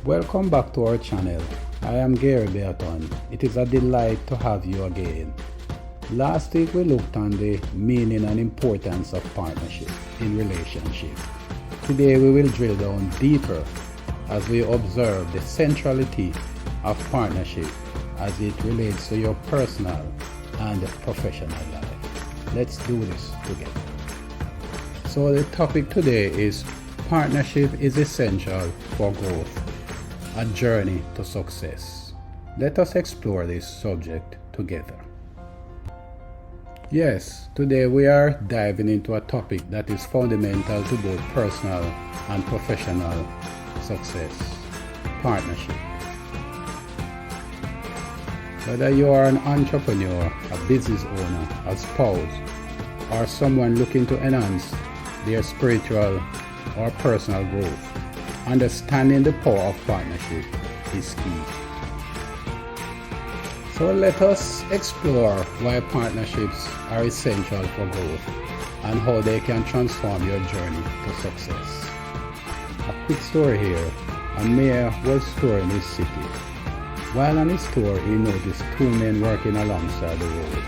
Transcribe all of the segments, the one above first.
Welcome back to our channel. I am Gary Beaton. It is a delight to have you again. Last week we looked on the meaning and importance of partnership in relationship. Today we will drill down deeper as we observe the centrality of partnership as it relates to your personal and professional life. Let's do this together. So the topic today is partnership is essential for growth, a journey to success. Let us explore this subject together. Yes, today we are diving into a topic that is fundamental to both personal and professional success: partnership. Whether you are an entrepreneur, a business owner, a spouse, or someone looking to enhance their spiritual or personal growth, understanding the power of partnership is key. So let us explore why partnerships are essential for growth and how they can transform your journey to success. A quick story here. A mayor was touring his city. While on his tour, he noticed two men working alongside the road.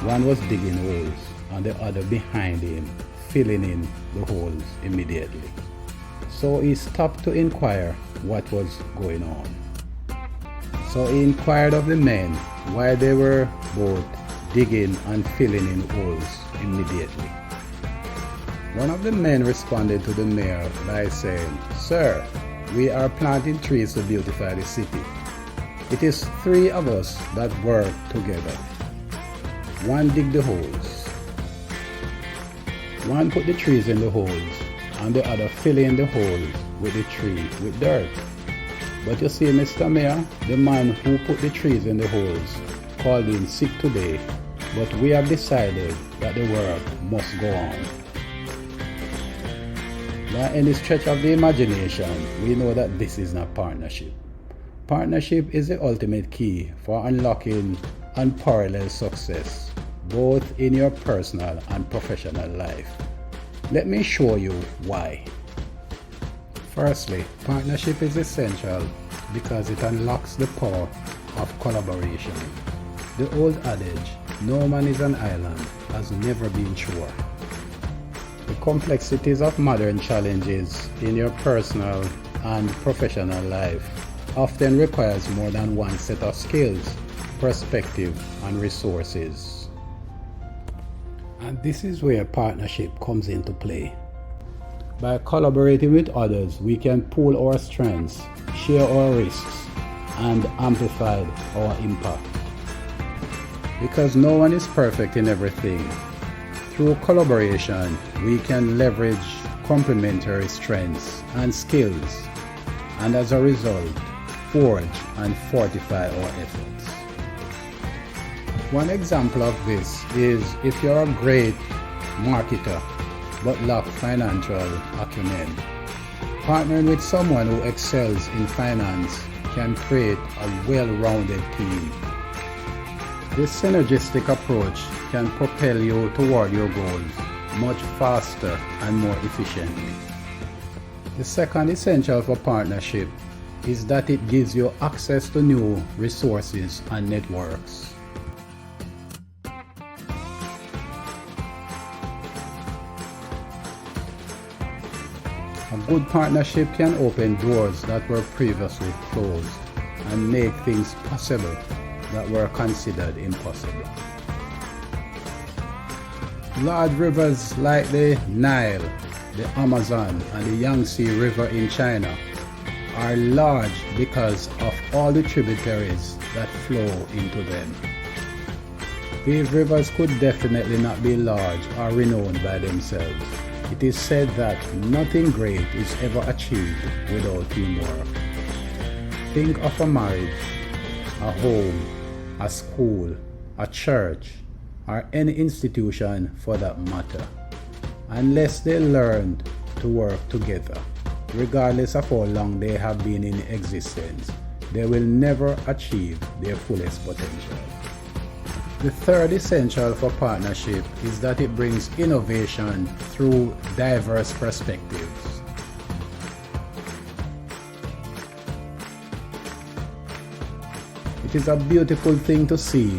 One was digging holes and the other behind him filling in the holes immediately. So he stopped to inquire what was going on. So he inquired of the men why they were both digging and filling in holes immediately. One of the men responded to the mayor by saying, "Sir, we are planting trees to beautify the city. It is three of us that work together. One dig the holes. One put the trees in the holes, and the other fill in the holes with the tree with dirt. But you see, Mr. Mayor, the man who put the trees in the holes called in sick today, but we have decided that the work must go on." By any stretch of the imagination, we know that this is not partnership. Partnership is the ultimate key for unlocking unparalleled success, both in your personal and professional life. Let me show you why. Firstly, partnership is essential because it unlocks the power of collaboration. The old adage, "No man is an island," has never been truer. The complexities of modern challenges in your personal and professional life often requires more than one set of skills, perspective, and resources. And this is where partnership comes into play. By collaborating with others, we can pool our strengths, share our risks, and amplify our impact. Because no one is perfect in everything, through collaboration, we can leverage complementary strengths and skills, and as a result, forge and fortify our efforts. One example of this is if you're a great marketer but lack financial acumen. Partnering with someone who excels in finance can create a well-rounded team. This synergistic approach can propel you toward your goals much faster and more efficiently. The second essential for partnership is that it gives you access to new resources and networks. A good partnership can open doors that were previously closed and make things possible that were considered impossible. Large rivers like the Nile, the Amazon, and the Yangtze River in China are large because of all the tributaries that flow into them. These rivers could definitely not be large or renowned by themselves. It is said that nothing great is ever achieved without teamwork. Think of a marriage, a home, a school, a church, or any institution for that matter. Unless they learn to work together, regardless of how long they have been in existence, they will never achieve their fullest potential. The third essential for partnership is that it brings innovation through diverse perspectives. It is a beautiful thing to see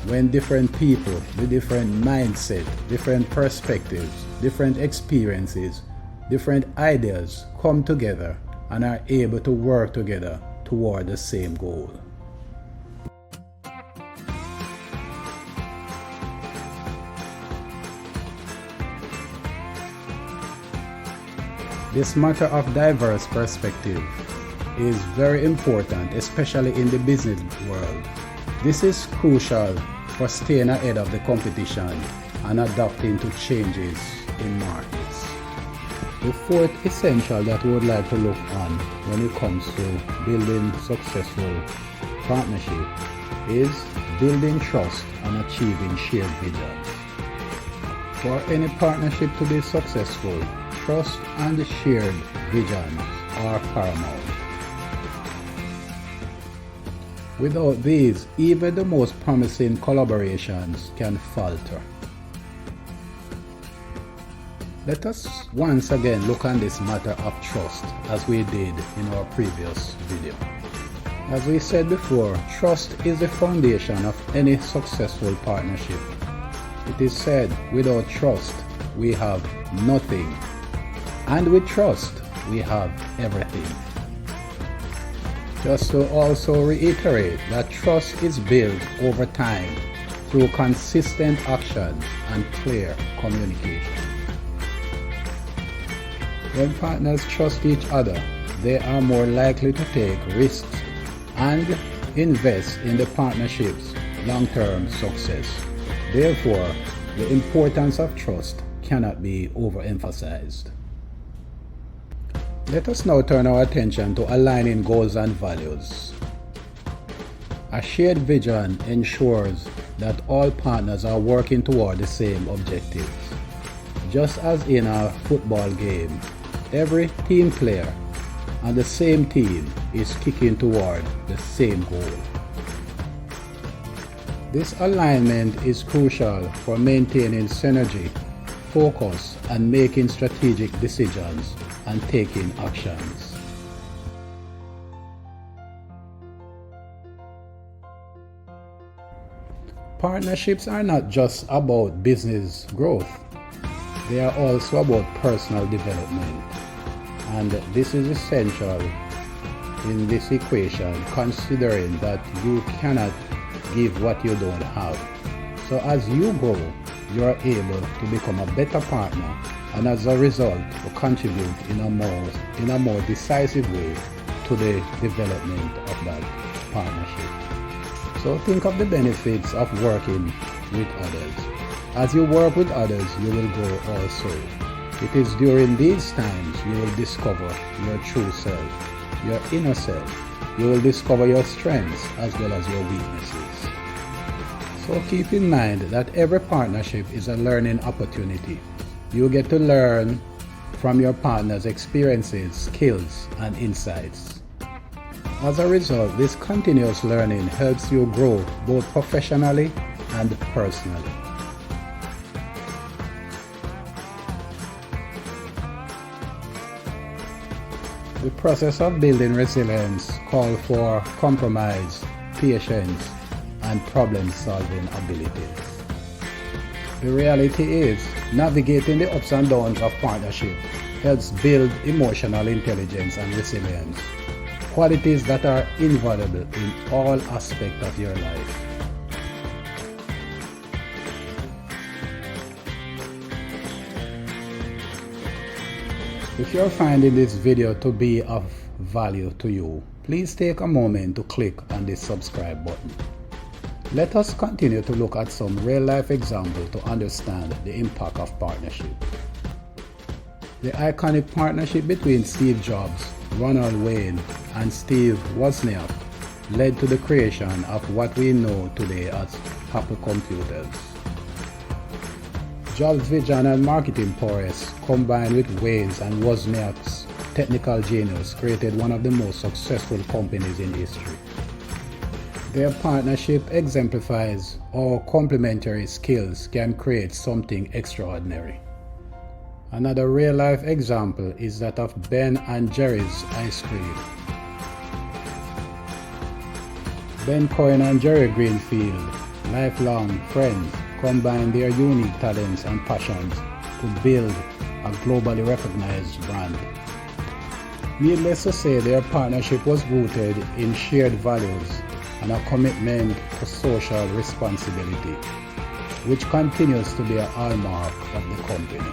when different people with different mindset, different perspectives, different experiences, different ideas come together and are able to work together toward the same goal. This matter of diverse perspective is very important, especially in the business world. This is crucial for staying ahead of the competition and adapting to changes in markets. The fourth essential that we would like to look on when it comes to building successful partnership is building trust and achieving shared visions. For any partnership to be successful, trust and shared visions are paramount. Without these, even the most promising collaborations can falter. Let us once again look on this matter of trust as we did in our previous video. As we said before, trust is the foundation of any successful partnership. It is said, without trust, we have nothing, and with trust, we have everything. Just to also reiterate that trust is built over time through consistent action and clear communication. When partners trust each other, they are more likely to take risks and invest in the partnership's long-term success. Therefore, the importance of trust cannot be overemphasized. Let us now turn our attention to aligning goals and values. A shared vision ensures that all partners are working toward the same objectives. Just as in a football game, every team player on the same team is kicking toward the same goal. This alignment is crucial for maintaining synergy, focus, and making strategic decisions and taking actions. Partnerships are not just about business growth. They are also about personal development. And this is essential in this equation, considering that you cannot give what you don't have. So as you grow, you are able to become a better partner, and as a result, to contribute in a more decisive way to the development of that partnership. So think of the benefits of working with others. As you work with others, you will grow also. It is during these times you will discover your true self, your inner self. You will discover your strengths as well as your weaknesses. So keep in mind that every partnership is a learning opportunity. You get to learn from your partner's experiences, skills, and insights. As a result, this continuous learning helps you grow both professionally and personally. The process of building resilience calls for compromise, patience, and problem-solving abilities. The reality is, navigating the ups and downs of partnership helps build emotional intelligence and resilience, qualities that are invaluable in all aspects of your life. If you're finding this video to be of value to you, please take a moment to click on the subscribe button. Let us continue to look at some real-life examples to understand the impact of partnership. The iconic partnership between Steve Jobs, Ronald Wayne, and Steve Wozniak led to the creation of what we know today as Apple computers. Jobs' vision and marketing prowess, combined with Wayne's and Wozniak's technical genius, created one of the most successful companies in history. Their partnership exemplifies how complementary skills can create something extraordinary. Another real-life example is that of Ben and Jerry's ice cream. Ben Cohen and Jerry Greenfield, lifelong friends, combined their unique talents and passions to build a globally recognized brand. Needless to say, their partnership was rooted in shared values and a commitment to social responsibility, which continues to be a hallmark of the company.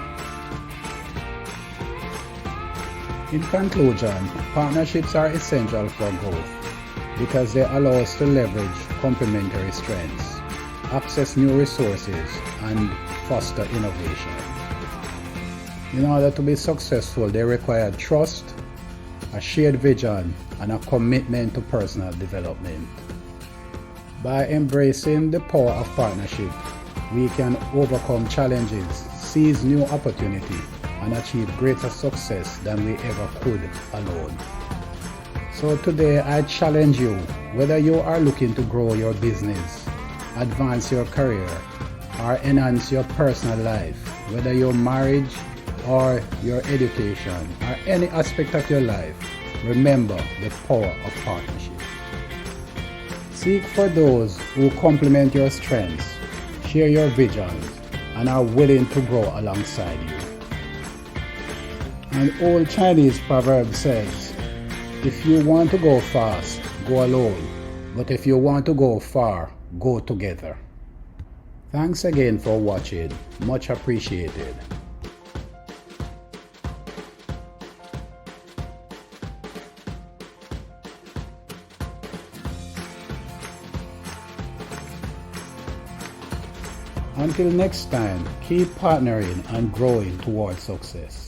In conclusion, partnerships are essential for growth because they allow us to leverage complementary strengths, access new resources, and foster innovation. In order to be successful, they require trust, a shared vision, and a commitment to personal development. By embracing the power of partnership, we can overcome challenges, seize new opportunities, and achieve greater success than we ever could alone. So today I challenge you, whether you are looking to grow your business, advance your career, or enhance your personal life, whether your marriage or your education or any aspect of your life, remember the power of partnership. Seek for those who complement your strengths, share your visions, and are willing to grow alongside you. An old Chinese proverb says, if you want to go fast, go alone, but if you want to go far, go together. Thanks again for watching, much appreciated. Until next time, keep partnering and growing towards success.